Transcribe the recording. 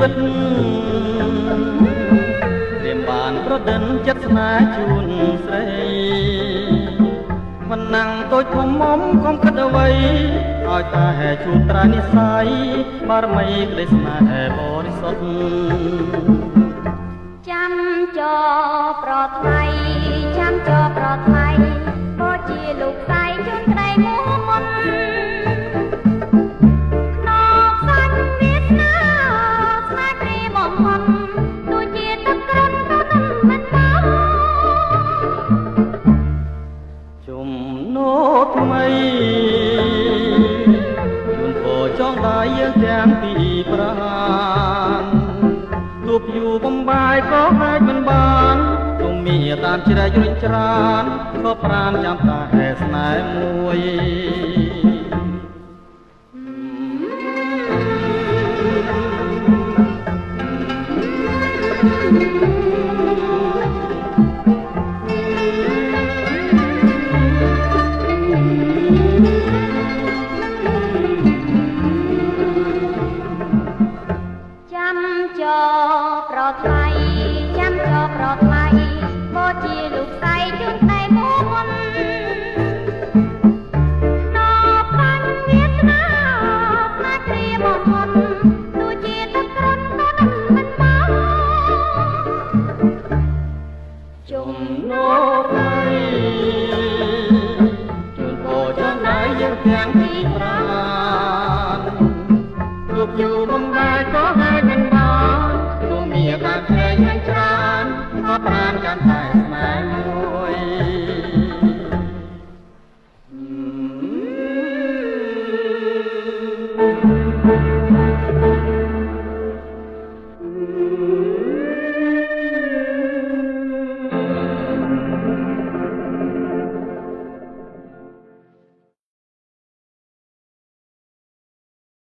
វិតរៀមបានប្រដិនចិត្តស្នេហ៍ជូនស្រីមិនណាំងតូចធំមុំកុំគិតអ្វីឲ្យតែជួបត្រានិស័យបារមីក្តីស្នេហ៍បរិសុទ្ធចាំចោប្រថ្លៃចាំចោប្រថ្លៃក៏ជាលោកស្រីជូនក្តីមុំមុនក្នុងសាច់វាសនាស្នេហ៍ព្រាបំផុតដូចជាទឹកក្រិនក៏នឹងមិនមកជំនោថ្មីជូនពរចង់ដៃយើងទាំងពីរប្រាណទូបយូរបំបាយក៏អាចមិនបានទុំមានតាមជ្រែករុញច្រានក៏ប្រានចាំតាហេស្នេហ៍មួយចាំចោប្រថ្លៃចាំចោប្រថ្លៃក៏ជាលោកស្រីជូនតែមុំមុនដល់បាញ់វាសនាស្នេហ៍ព្រាបំផុតដូចជាទឹកក្រិនក៏នឹងមិនមកជំនោថ្មីជូនពរចង់ដៃយើងទាំងពីរប្រាណទូបយូរបំបាយក៏អាចមិនបានទុំមានតាមជ្រែករុញច្រានក៏ប្រានចាំតែស្នេហ៍